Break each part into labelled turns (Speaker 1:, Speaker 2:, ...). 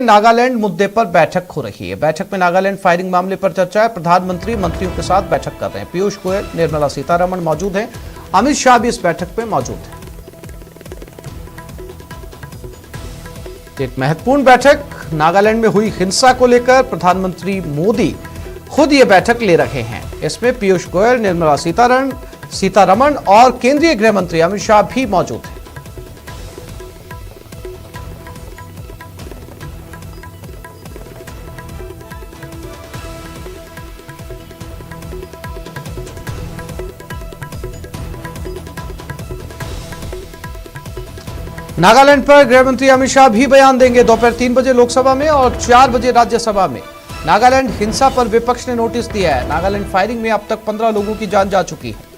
Speaker 1: नागालैंड मुद्दे पर बैठक हो रही है। बैठक में नागालैंड फायरिंग मामले पर चर्चा है। प्रधानमंत्री मंत्रियों के साथ बैठक कर रहे हैं। पीयूष गोयल, निर्मला सीतारमण मौजूद हैं। अमित शाह भी इस बैठक में मौजूद हैं। एक महत्वपूर्ण बैठक नागालैंड में हुई हिंसा को लेकर प्रधानमंत्री मोदी खुद ये बैठक ले रहे हैं। इसमें पीयूष गोयल, निर्मला सीतारमण और केंद्रीय गृह मंत्री अमित शाह भी मौजूद हैं। नागालैंड पर गृह मंत्री अमित शाह भी बयान देंगे। दोपहर 3 बजे लोकसभा में और 4 बजे राज्यसभा में। नागालैंड हिंसा पर विपक्ष ने नोटिस दिया है। नागालैंड फायरिंग में अब तक 15 लोगों की जान जा चुकी है।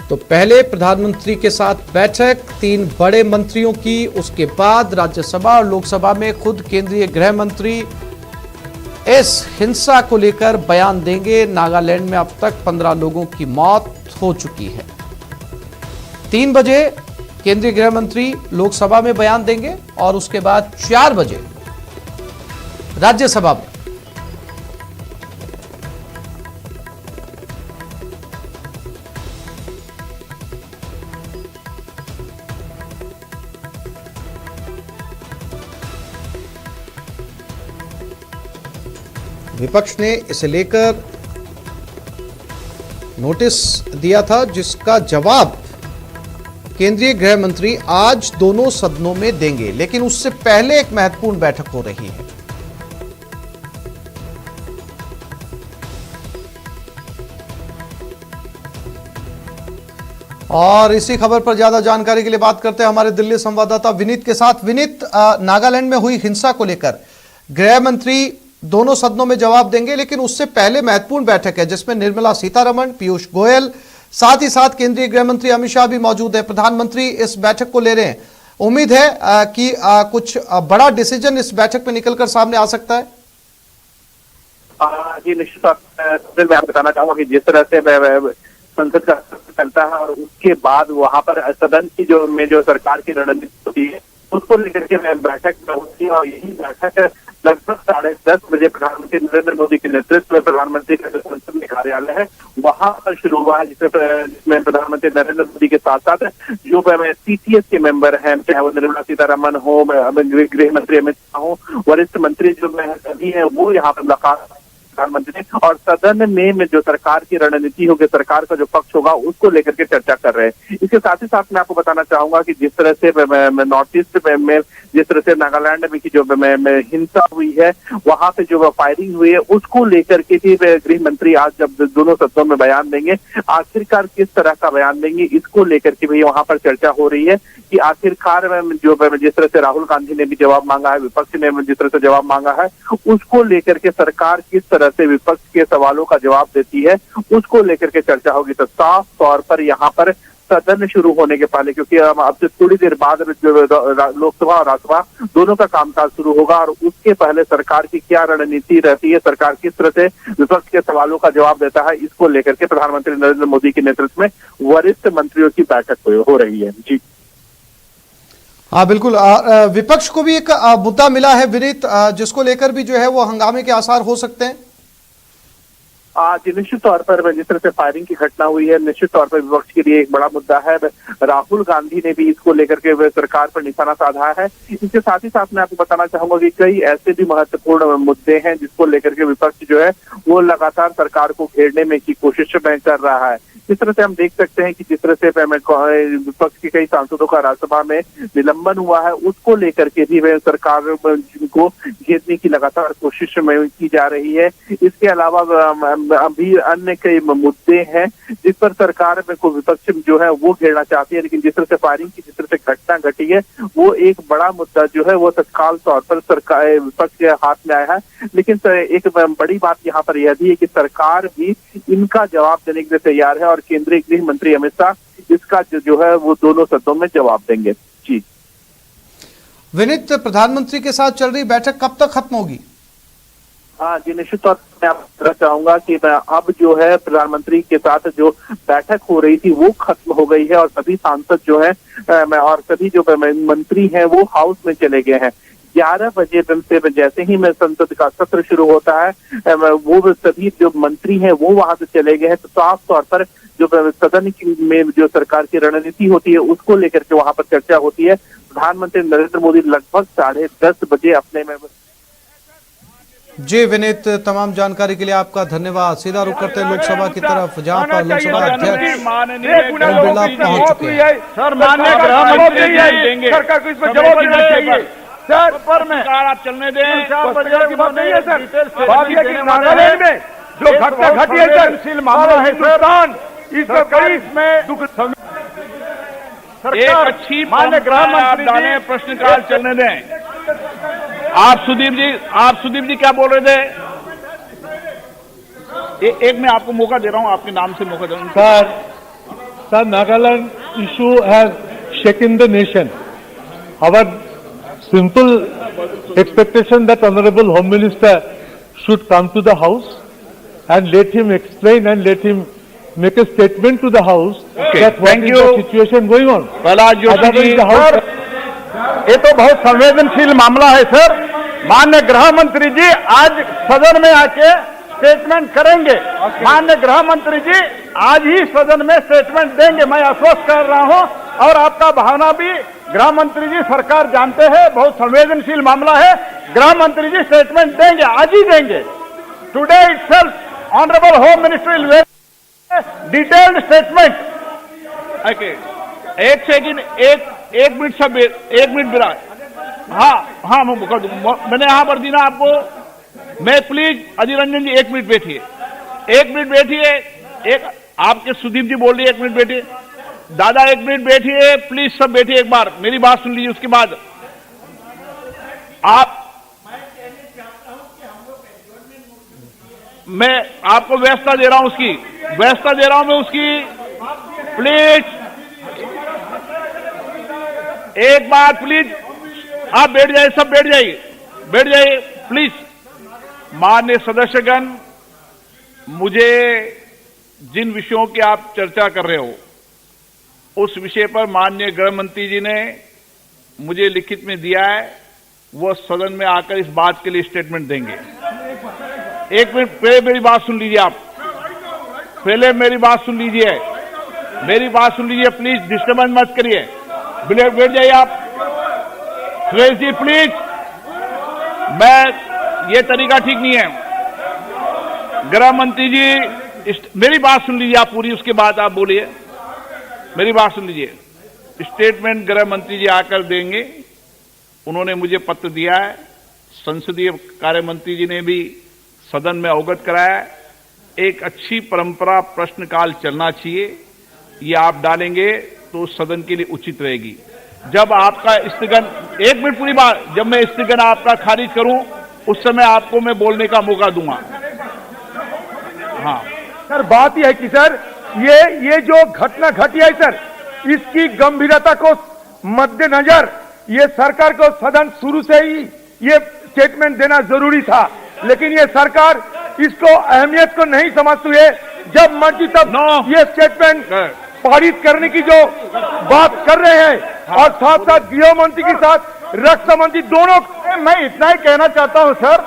Speaker 1: तो पहले प्रधानमंत्री के साथ बैठक 3 बड़े मंत्रियों की, उसके बाद राज्यसभा और लोकसभा में खुद केंद्रीय गृह मंत्री इस हिंसा को लेकर बयान देंगे। नागालैंड में अब तक 15 लोगों की मौत हो चुकी है। 3 बजे केंद्रीय गृह मंत्री लोकसभा में बयान देंगे और उसके बाद 4 बजे राज्यसभा में। विपक्ष ने इसे लेकर नोटिस दिया था, जिसका जवाब केंद्रीय गृह मंत्री आज दोनों सदनों में देंगे। लेकिन उससे पहले एक महत्वपूर्ण बैठक हो रही है। और इसी खबर पर ज्यादा जानकारी के लिए बात करते हैं हमारे दिल्ली संवाददाता विनीत के साथ। विनीत, नागालैंड में हुई हिंसा को लेकर गृह मंत्री दोनों सदनों में जवाब देंगे, लेकिन उससे पहले महत्वपूर्ण बैठक है जिसमें निर्मला सीतारमण, पीयूष गोयल, साथ ही साथ केंद्रीय गृह मंत्री अमित शाह भी मौजूद है। प्रधानमंत्री इस बैठक को ले रहे हैं। उम्मीद है कि कुछ बड़ा डिसीजन इस बैठक में निकलकर सामने आ सकता है।
Speaker 2: जी निश्चित तौर पर मैं आपको बताना चाहूंगा कि जिस तरह से संसद का चलता है और उसके बाद वहां पर सदन की जो सरकार की रणनीति होती है उसको लेकर के बैठक होती है। और यही बैठक लगभग 10:30 बजे प्रधानमंत्री नरेंद्र मोदी के नेतृत्व में प्रधानमंत्री का जो संसद में कार्यालय है वहां पर शुरू हुआ है, जिसमें प्रधानमंत्री नरेंद्र मोदी के साथ साथ जो सीटीएस के मेंबर हैं, चाहे वो निर्मला सीतारमण हो, गृह मंत्री अमित शाह हो, वरिष्ठ मंत्री जो सभी है वो यहाँ पर मुलाकात प्रधानमंत्री और सदन में जो सरकार की रणनीति होगी, सरकार का जो पक्ष होगा उसको लेकर के चर्चा कर रहे हैं। इसके साथ ही साथ मैं आपको बताना चाहूंगा कि जिस तरह से नॉर्थ ईस्ट में जिस तरह से नागालैंड में की जो हिंसा हुई है, वहां पे जो फायरिंग हुई है उसको लेकर के भी गृह मंत्री आज जब दोनों सदनों में बयान देंगे, आखिरकार किस तरह का बयान देंगे इसको लेकर के भी वहां पर चर्चा हो रही है कि आखिरकार जो जिस तरह से राहुल गांधी ने भी जवाब मांगा है, विपक्ष ने जिस तरह से जवाब मांगा है, उसको लेकर के सरकार किस तरह से विपक्ष के सवालों का जवाब देती है उसको लेकर के चर्चा होगी। तो साफ तौर पर यहाँ पर सदन शुरू होने के पहले, क्योंकि अब से थोड़ी देर बाद लोकसभा और राज्यसभा दोनों का कामकाज शुरू होगा और उसके पहले सरकार की क्या रणनीति रहती है, सरकार किस तरह से विपक्ष के सवालों का जवाब देता है, इसको लेकर के प्रधानमंत्री नरेंद्र मोदी के नेतृत्व में वरिष्ठ मंत्रियों की बैठक हो रही है। जी
Speaker 1: हाँ बिल्कुल। विपक्ष को भी एक मुद्दा मिला है विनीत, जिसको लेकर भी जो है वो हंगामे के आसार हो सकते हैं।
Speaker 2: जी निश्चित तौर पर जिस तरह से फायरिंग की घटना हुई है, निश्चित तौर पर विपक्ष के लिए एक बड़ा मुद्दा है। राहुल गांधी ने भी इसको लेकर के सरकार पर निशाना साधा है। इसके साथ ही साथ मैं आपको बताना चाहूंगा कि कई ऐसे भी महत्वपूर्ण मुद्दे हैं जिसको लेकर के विपक्ष जो है वो लगातार सरकार को घेरने में की कोशिश में कर रहा है। इस तरह से हम देख सकते हैं कि जिस तरह से विपक्ष के कई सांसदों का राज्यसभा में निलंबन हुआ है, उसको लेकर के भी सरकार को घेरने की लगातार कोशिश में की जा रही है। इसके अलावा अभी अन्य कई मुद्दे हैं जिस पर सरकार में को विपक्ष जो है वो घेरना चाहती है, लेकिन जिस तरह से फायरिंग की जिस तरह से घटना घटी है वो एक बड़ा मुद्दा जो है वो तत्काल तौर पर सरकार विपक्ष के हाथ में आया है। लेकिन एक बड़ी बात यहाँ पर यह भी है कि सरकार भी इनका जवाब देने के लिए तैयार है और केंद्रीय गृह मंत्री अमित शाह इसका जो है वो दोनों सदनों में जवाब देंगे। जी
Speaker 1: विनीत, प्रधानमंत्री के साथ चल रही बैठक कब तक खत्म होगी?
Speaker 2: हाँ जी, निश्चित तौर पर मैं आपको बताना चाहूंगा कि अब जो है प्रधानमंत्री के साथ जो बैठक हो रही थी वो खत्म हो गई है और सभी सांसद जो है और सभी जो मंत्री हैं वो हाउस में चले गए हैं। 11 बजे से जैसे ही मैं संसद का सत्र शुरू होता है वो सभी जो मंत्री हैं वो वहां से चले गए हैं। तो साफ तौर पर जो सदन में जो सरकार की रणनीति होती है उसको लेकर के वहां पर चर्चा होती है। प्रधानमंत्री नरेंद्र मोदी लगभग 10:30 बजे अपने में।
Speaker 1: जी विनीत, तमाम जानकारी के लिए आपका धन्यवाद। सीधा रुख करते हैं लोकसभा की तरफ, जहां पर लोकसभा अध्यक्ष ओम बिरला पहुंच चुके हैं।
Speaker 3: सर, माननीय गृह मंत्री देंगे, सरकार को इस पर जवाब देना चाहिए। सर, पर में आप चलने दें, की बात नहीं है सर। बात यह कि नागालैंड में जो घटना घटी है सर, मामला है हिंदुस्तान, इस पर करीब में दुख सरकार अच्छी माननीय गृह मंत्री डाले, प्रश्नकाल चलने दें। आप सुदीप जी क्या बोल रहे थे? एक मैं आपको मौका दे रहा हूं, आपके नाम से मौका दे रहा हूं।
Speaker 4: Sir, Nagaland issue has shaken the nation. Our simple expectation that Honorable Home Minister should come to the House and let him explain and let him make a statement to the House that what is the situation going on.
Speaker 3: Otherwise the House. ये तो बहुत संवेदनशील मामला है sir. माननीय गृह मंत्री जी आज सदन में आके स्टेटमेंट करेंगे। माननीय गृह मंत्री जी आज ही सदन में स्टेटमेंट देंगे, मैं आश्वस्त कर रहा हूं। और आपका भावना भी गृह मंत्री जी सरकार जानते हैं, बहुत संवेदनशील मामला है। गृह मंत्री जी स्टेटमेंट देंगे, आज ही देंगे। Today itself honourable home minister will make detailed statement. एक सेकंड, एक मिनट सब, एक मिनट बिरा। हाँ मैं कर दूंगा, मैंने यहां पर दी ना आपको। मैं प्लीज अधीर रंजन जी एक मिनट बैठिए, एक आपके सुदीप जी बोल रही है, 1 मिनट बैठिए। दादा 1 मिनट बैठिए प्लीज, सब बैठिए, एक बार मेरी बात सुन लीजिए, उसके बाद आप। मैं आपको व्यवस्था दे रहा हूं उसकी, प्लीज एक बार प्लीज आप बैठ जाइए, सब बैठ जाइए प्लीज। माननीय सदस्यगण, मुझे जिन विषयों की आप चर्चा कर रहे हो उस विषय पर माननीय गृह मंत्री जी ने मुझे लिखित में दिया है, वो सदन में आकर इस बात के लिए स्टेटमेंट देंगे। 1 मिनट पहले मेरी बात सुन लीजिए, आप पहले मेरी बात सुन लीजिए, प्लीज डिस्टर्बेंस मत करिए, बैठ जाइए आप। सुरेश जी प्लीज, ये तरीका ठीक नहीं है। गृह मंत्री जी मेरी बात सुन लीजिए आप पूरी, उसके बाद आप बोलिए। मेरी बात सुन लीजिए, स्टेटमेंट गृह मंत्री जी आकर देंगे। उन्होंने मुझे पत्र दिया है, संसदीय कार्य मंत्री जी ने भी सदन में अवगत कराया है। एक अच्छी परंपरा प्रश्नकाल चलना चाहिए, ये आप डालेंगे तो सदन के लिए उचित रहेगी। जब आपका स्थगन, 1 मिनट पूरी बात, जब मैं स्थगन आपका खारिज करूं उस समय आपको मैं बोलने का मौका दूंगा। हाँ
Speaker 4: सर, बात यह है कि सर ये जो घटना घटी है सर, इसकी गंभीरता को मद्देनजर ये सरकार को सदन शुरू से ही ये स्टेटमेंट देना जरूरी था, लेकिन ये सरकार इसको अहमियत को नहीं समझती है। जब मर्जी तब ये स्टेटमेंट पारित करने की जो बात कर रहे हैं और साथ साथ गृह मंत्री के साथ रक्षा मंत्री दोनों।
Speaker 3: मैं इतना ही कहना चाहता हूं सर,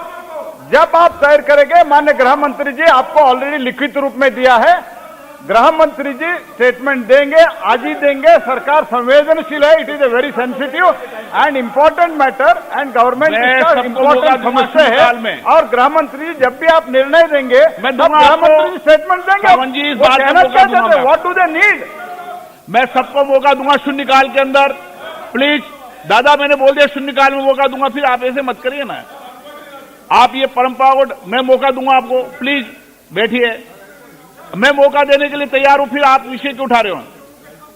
Speaker 3: जब आप तय करेंगे, माननीय गृह मंत्री जी आपको ऑलरेडी लिखित रूप में दिया है, गृह मंत्री जी स्टेटमेंट देंगे, आज ही देंगे। सरकार संवेदनशील है, it is a very sensitive and important matter and government important समस्या है। और गृह मंत्री जब भी आप निर्णय देंगे गृह मंत्री स्टेटमेंट देंगे। What do they need? मैं सबको मौका दूंगा शून्यकाल के अंदर, प्लीज। दादा मैंने बोल दिया शून्यकाल में मौका दूंगा, फिर आप ऐसे मत करिए ना। आप ये परंपरा को मैं मौका दूंगा आपको, प्लीज बैठिए। मैं मौका देने के लिए तैयार हूं, फिर आप विषय क्यों उठा रहे हो?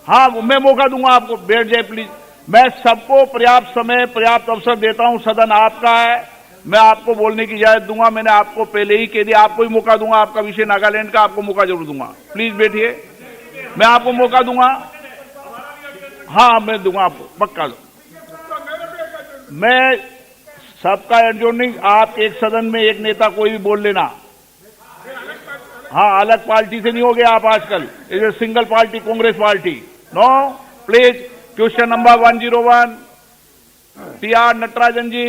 Speaker 3: हाँ मैं मौका दूंगा आपको, बैठ जाए प्लीज। मैं सबको पर्याप्त समय पर्याप्त अवसर देता हूं, सदन आपका है, मैं आपको बोलने की इजाजत दूंगा। मैंने आपको पहले ही कह दिया, आपको ही मौका दूंगा, आपका विषय नागालैंड का, आपको मौका जरूर दूंगा। प्लीज बैठिए, मैं आपको मौका दूंगा। हाँ मैं दूंगा आपको, पक्का। मैं सबका एडजॉर्निंग, आप एक सदन में एक नेता कोई भी बोल लेना। हाँ, अलग पार्टी से नहीं हो गया आप आजकल, is a single party, Congress party. No please, question number 101, PR Natarajan ji.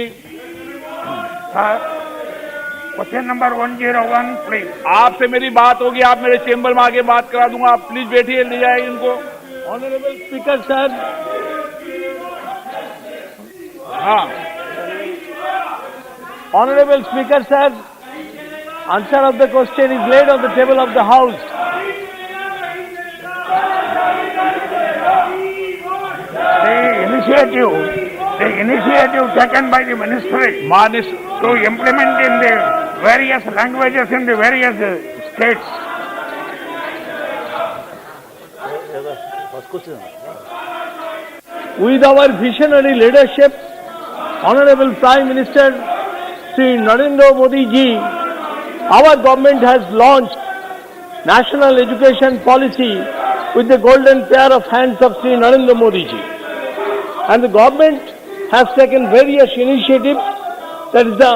Speaker 4: Question number 101 please.
Speaker 3: आपसे मेरी बात होगी, आप मेरे चेंबर में आके बात करा दूंगा, आप प्लीज बैठिए, ले जाए इनको।
Speaker 5: ऑनरेबल स्पीकर सर,
Speaker 3: हाँ,
Speaker 5: Honorable Speaker sir, answer of the question is laid on the table of the House.
Speaker 4: The initiative taken by the ministry
Speaker 3: माननीय
Speaker 4: to implement in the various languages in the various states.
Speaker 5: With our visionary leadership, Honorable Prime Minister Sri Narendra Modi ji, our government has launched national education policy with the golden pair of hands of Sri Narendra Modi ji. And the government has taken various initiatives. That is, the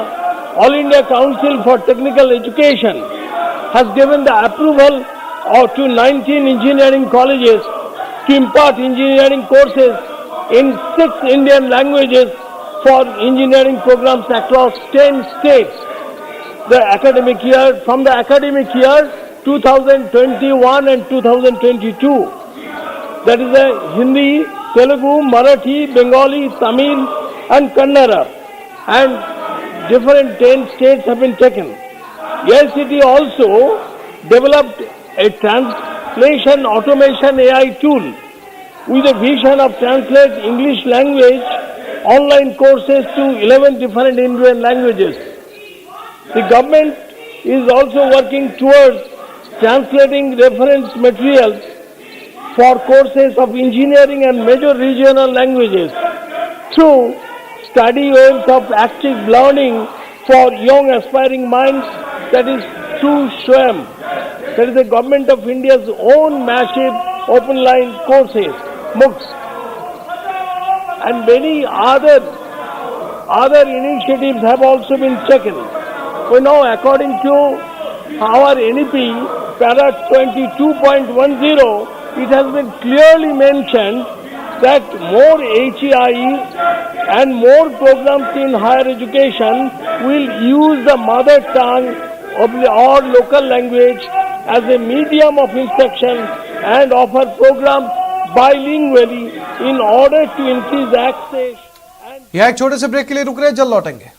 Speaker 5: All India Council for Technical Education has given the approval to 19 engineering colleges to impart engineering courses in 6 Indian languages for engineering programs across 10 states. The academic year, from the academic year 2021 and 2022, that is the Hindi, Telugu, Marathi, Bengali, Tamil and Kannada, and different 10 states have been taken. LCT also developed a translation automation AI tool with a vision of translate English language online courses to 11 different Indian languages. The government is also working towards translating reference materials for courses of engineering and major regional languages through study waves of active learning for young aspiring minds, that is through SWAYAM. That is the Government of India's own massive open line courses, MOOCs, and many other initiatives have also been taken. We know, according to our NEP, para 22.10, it has been clearly mentioned that more HEIs and more programs in higher education will use the mother tongue or local language as a medium of instruction and offer programs bilingually in order to increase access.
Speaker 1: यहाँ एक छोटे से break के लिए रुक रहे हैं, जल्द लौटेंगे।